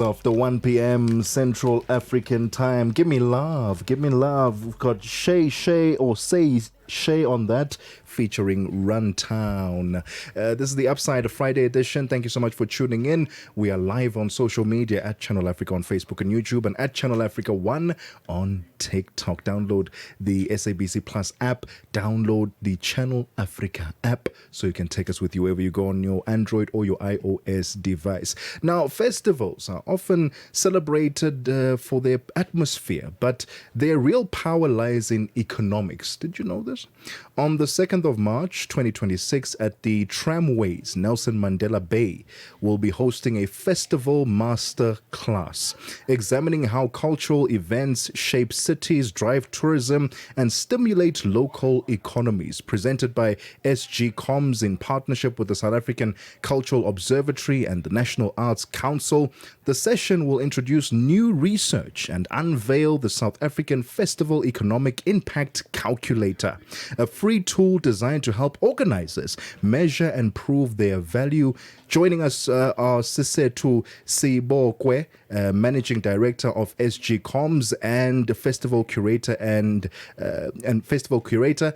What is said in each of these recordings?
After 1 p.m. Central African time. Give me love. Give me love. We've got Shay on that, featuring Runtown. This is the Upside Friday edition. Thank you so much for tuning in. We are live on social media at Channel Africa on Facebook and YouTube, and at Channel Africa 1 on TikTok. Download the SABC Plus app. Download the Channel Africa app so you can take us with you wherever you go on your Android or your iOS device. Now, festivals are often celebrated for their atmosphere, but their real power lies in economics. Did you know this? On the 2nd of March 2026 at the Tramways, Nelson Mandela Bay will be hosting a Festival Masterclass, examining how cultural events shape cities, drive tourism, and stimulate local economies. Presented by SG Comms in partnership with the South African Cultural Observatory and the National Arts Council, the session will introduce new research and unveil the South African Festival Economic Impact Calculator, a free tool designed to help organizers measure and prove their value. Joining us are Sesethu Seyibokwe, Managing Director of SG Comms, and Festival Curator and Nobesuthu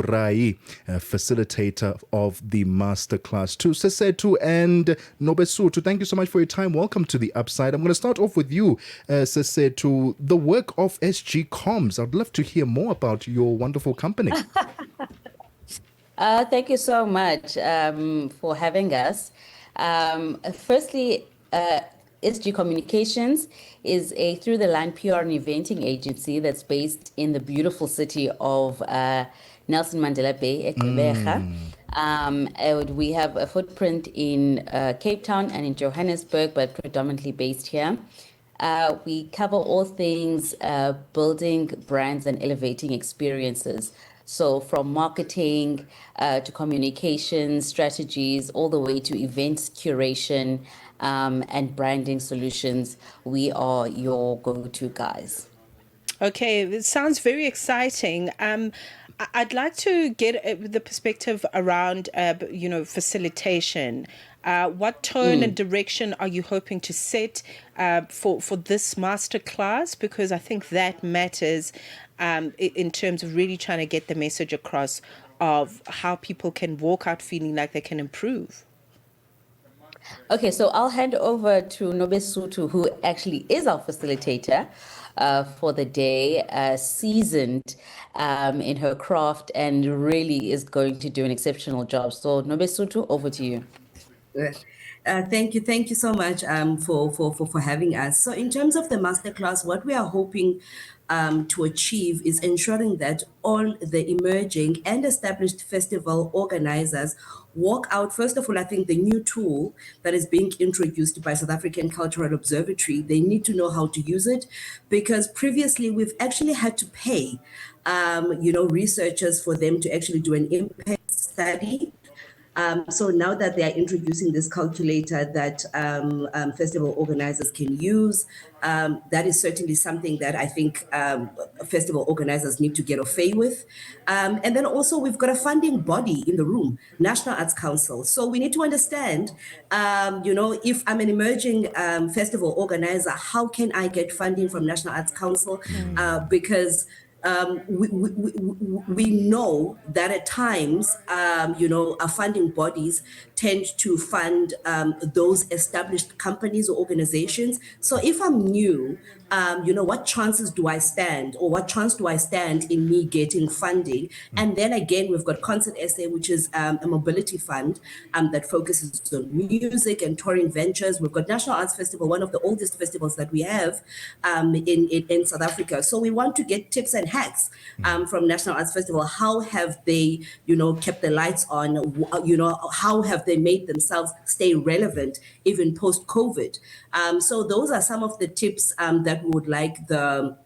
Rayi, Facilitator of the Masterclass. To Sesethu and Nobesuthu, thank you so much for your time. Welcome to the Upside. I'm going to start off with you, Sesethu. The work of SG Comms. I'd love to hear more about your wonderful company. Thank you so much for having us. Firstly, SG Communications is a through-the-line PR and eventing agency that's based in the beautiful city of Nelson Mandela Bay, Gqeberha. We have a footprint in Cape Town and in Johannesburg, but predominantly based here. We cover all things building brands and elevating experiences. So from marketing to communication strategies, all the way to events curation and branding solutions, we are your go-to guys. Okay, it sounds very exciting. I'd like to get the perspective around, facilitation. What tone and direction are you hoping to set for this masterclass? Because I think that matters in terms of really trying to get the message across of how people can walk out feeling like they can improve. Okay, so I'll hand over to Nobesuthu, who actually is our facilitator for the day, seasoned in her craft, and really is going to do an exceptional job. So Nobesuthu, over to you. Thank you so much for having us. So in terms of the masterclass, what we are hoping to achieve is ensuring that all the emerging and established festival organizers walk out. First of all, I think the new tool that is being introduced by South African Cultural Observatory, they need to know how to use it, because previously we've actually had to pay, researchers for them to actually do an impact study. So now that they are introducing this calculator that festival organizers can use, that is certainly something that I think festival organizers need to get away with. And then also we've got a funding body in the room, National Arts Council. So we need to understand, if I'm an emerging festival organizer, how can I get funding from National Arts Council? Because we know that at times, our funding bodies tend to fund those established companies or organizations. So if I'm new, what chances do I stand, or what chance do I stand in me getting funding? And then again, we've got Concert SA, which is a mobility fund that focuses on music and touring ventures. We've got National Arts Festival, one of the oldest festivals that we have in South Africa. So we want to get tips and hacks from National Arts Festival. How have they, kept the lights on? How have they made themselves stay relevant even post-COVID? So those are some of the tips that we would like the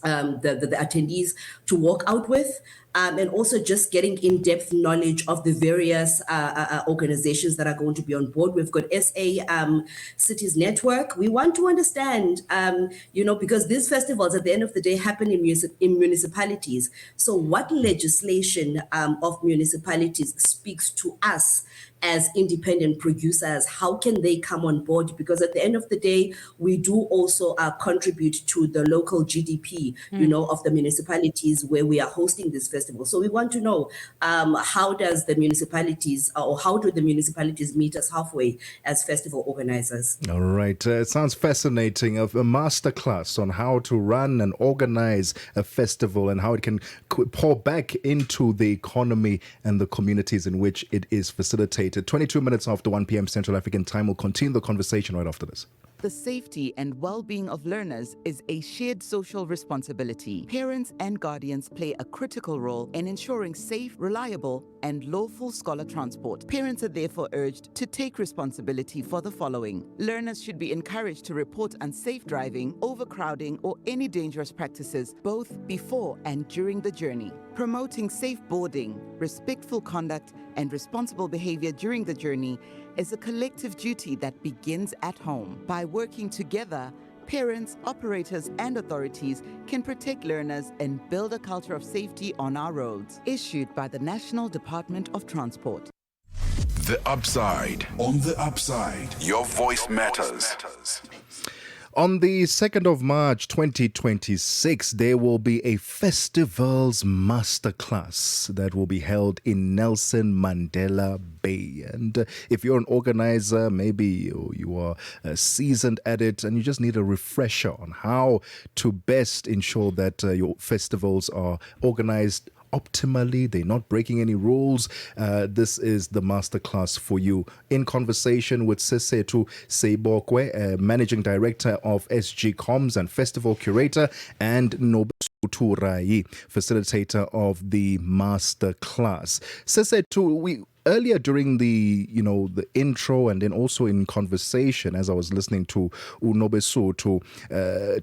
attendees to walk out with. and also just getting in-depth knowledge of the various organizations that are going to be on board. We've got SA Cities Network. We want to understand, because these festivals at the end of the day happen in municipalities. So what legislation of municipalities speaks to us as independent producers? How can they come on board? Because at the end of the day, we do also contribute to the local GDP, of the municipalities where we are hosting this festival. So we want to know how do the municipalities meet us halfway as festival organizers? All right. It sounds fascinating. Of a masterclass on how to run and organize a festival and how it can pour back into the economy and the communities in which it is facilitated. 22 minutes after 1 p.m. Central African time. We'll continue the conversation right after this. The safety and well-being of learners is a shared social responsibility. Parents and guardians play a critical role in ensuring safe, reliable, and lawful scholar transport. Parents are therefore urged to take responsibility for the following. Learners should be encouraged to report unsafe driving, overcrowding, or any dangerous practices both before and during the journey. Promoting safe boarding, respectful conduct, and responsible behavior during the journey is a collective duty that begins at home. By working together, parents, operators, and authorities can protect learners and build a culture of safety on our roads. Issued by the National Department of Transport. The Upside. On the Upside, your voice matters. On the 2nd of March 2026, there will be a Festivals Masterclass that will be held in Nelson Mandela Bay. And if you're an organizer, maybe you are seasoned at it and you just need a refresher on how to best ensure that your festivals are organized optimally, they're not breaking any rules. This is the masterclass for you. In conversation with Sesethu Seyibokwe, Managing Director of SG Comms and Festival Curator, and Nobesuthu Rayi, Facilitator of the masterclass. Sesethu, earlier during the intro and then also in conversation, as I was listening to Nobesuthu,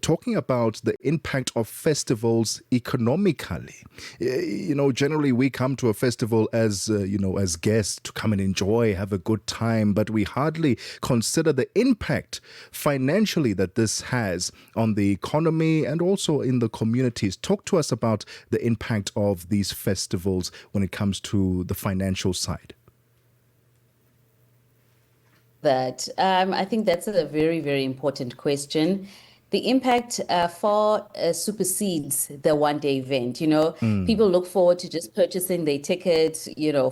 talking about the impact of festivals economically. Generally we come to a festival as guests to come and enjoy, have a good time, but we hardly consider the impact financially that this has on the economy and also in the communities. Talk to us about the impact of these festivals when it comes to the financial side. I think that's a very, very important question. The impact far supersedes the one-day event. People look forward to just purchasing their ticket,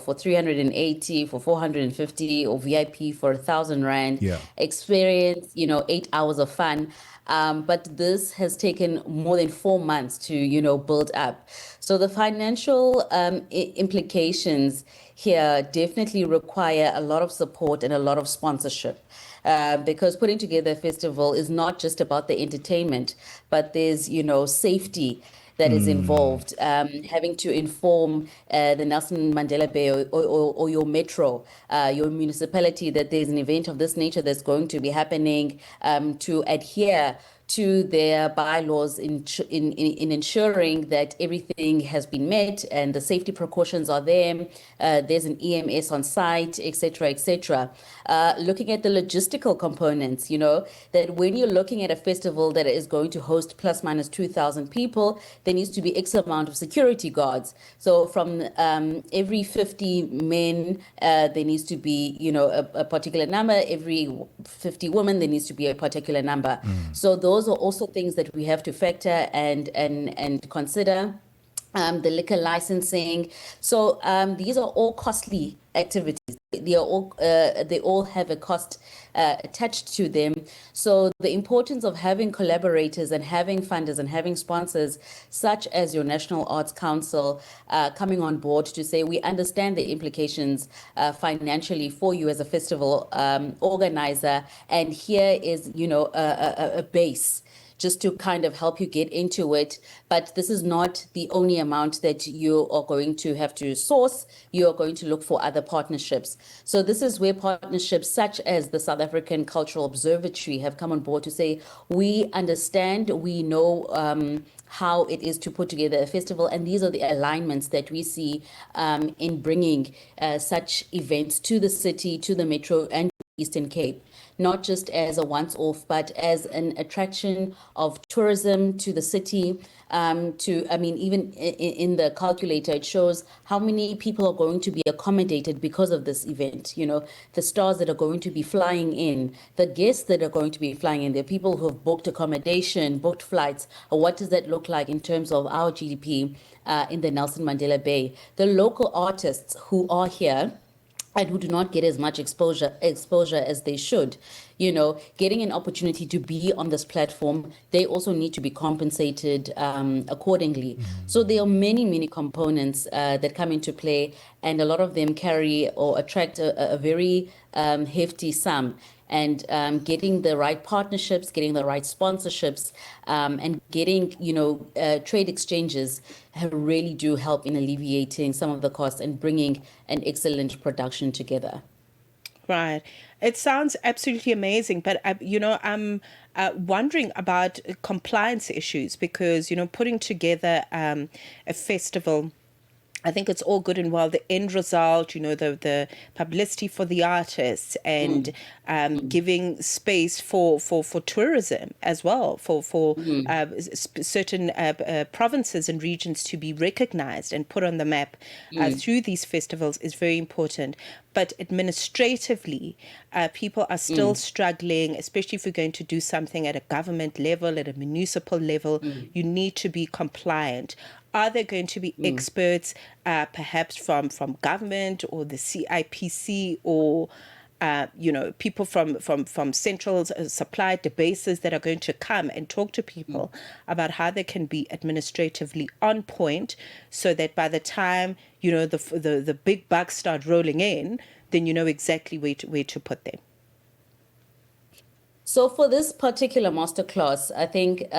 for 380, for 450, or VIP for 1,000 rand. Yeah. Experience, 8 hours of fun. But this has taken more than 4 months to, build up. So the financial implications here definitely require a lot of support and a lot of sponsorship. Because putting together a festival is not just about the entertainment, but there's, safety that is involved, having to inform the Nelson Mandela Bay or your metro, your municipality, that there's an event of this nature that's going to be happening, to adhere to their bylaws in ensuring that everything has been met and the safety precautions are there. There's an EMS on site, etc., etc. Looking at the logistical components, that when you're looking at a festival that is going to host plus minus 2,000 people, there needs to be X amount of security guards. So from every 50 men, there needs to be, a particular number. Every 50 women, there needs to be a particular number. So those are also things that we have to factor and consider. The liquor licensing. So these are all costly activities. They all have a cost attached to them. So the importance of having collaborators and having funders and having sponsors, such as your National Arts Council, coming on board to say, we understand the implications financially for you as a festival organizer, and here is, a base just to kind of help you get into it. But this is not the only amount that you are going to have to source. You are going to look for other partnerships. So this is where partnerships such as the South African Cultural Observatory have come on board to say, we understand, we know how it is to put together a festival, and these are the alignments that we see in bringing such events to the city, to the Metro and Eastern Cape, not just as a once-off, but as an attraction of tourism to the city. Even in the calculator, it shows how many people are going to be accommodated because of this event. You know, the stars that are going to be flying in, the guests that are going to be flying in, the people who have booked accommodation, booked flights. What does that look like in terms of our GDP in the Nelson Mandela Bay? The local artists who are here and who do not get as much exposure as they should, you know, getting an opportunity to be on this platform, they also need to be compensated accordingly. So there are many components that come into play, and a lot of them carry or attract a very hefty sum. And getting the right partnerships, getting the right sponsorships, and getting, trade exchanges really do help in alleviating some of the costs and bringing an excellent production together. Right. It sounds absolutely amazing, but I'm wondering about compliance issues because, putting together a festival, I think it's all good and well, the end result, the publicity for the artists and giving space for tourism as well, for certain provinces and regions to be recognized and put on the map through these festivals is very important. But administratively, people are still struggling, especially if you're going to do something at a government level, at a municipal level, you need to be compliant. Are there going to be experts, perhaps from government or the CIPC or, people from central supply bases that are going to come and talk to people about how they can be administratively on point so that by the time, the big bucks start rolling in, then you know exactly where to put them? So for this particular masterclass, I think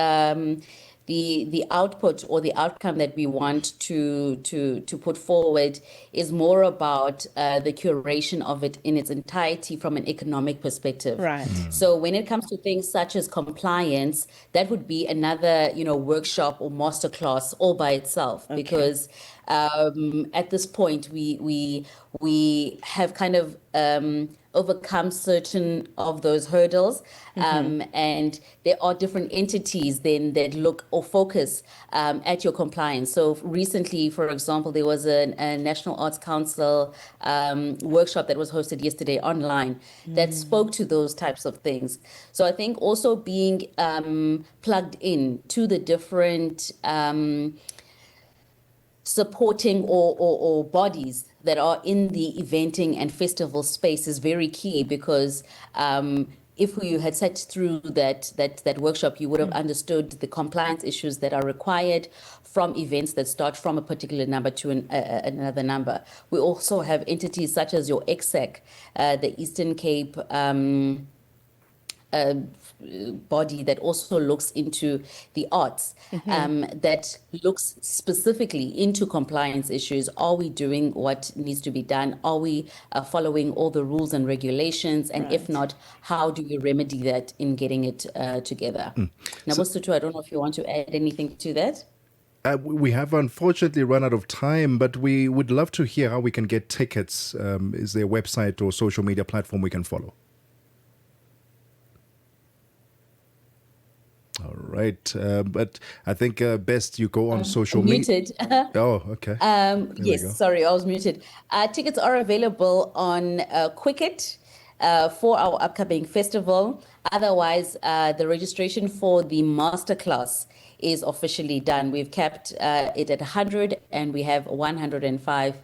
the output or the outcome that we want to put forward is more about the curation of it in its entirety from an economic perspective. Right. So when it comes to things such as compliance, that would be another workshop or masterclass all by itself, because at this point we have kind of overcome certain of those hurdles, and there are different entities then that look or focus at your compliance. So recently, for example, there was a National Arts Council workshop that was hosted yesterday online that spoke to those types of things. So I think also being plugged in to the different supporting or bodies that are in the eventing and festival space is very key, because if you had sat through that workshop, you would have understood the compliance issues that are required from events that start from a particular number to another number. We also have entities such as your EXEC, the Eastern Cape body that also looks into the arts, that looks specifically into compliance issues. Are we doing what needs to be done? Are we following all the rules and regulations? And if not, how do we remedy that in getting it together? Nobesuthu, I don't know if you want to add anything to that. We have unfortunately run out of time, but we would love to hear how we can get tickets. Is there a website or social media platform we can follow? All right, but I think best you go on social media. Muted. Oh, okay. Yes, sorry, I was muted. Tickets are available on Quicket for our upcoming festival. Otherwise, the registration for the masterclass is officially done. We've kept it at 100, and we have 105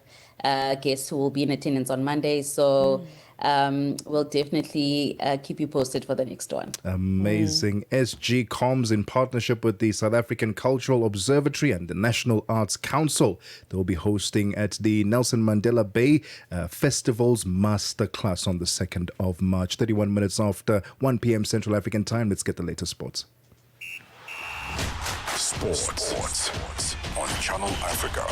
guests who will be in attendance on Monday. So we'll definitely keep you posted for the next one. Amazing. SG Comms, in partnership with the South African Cultural Observatory and the National Arts Council, they'll be hosting at the Nelson Mandela Bay Festivals Masterclass on the 2nd of March, 31 minutes after 1 p.m. Central African Time. Let's get the latest sports. Sports on Channel Africa.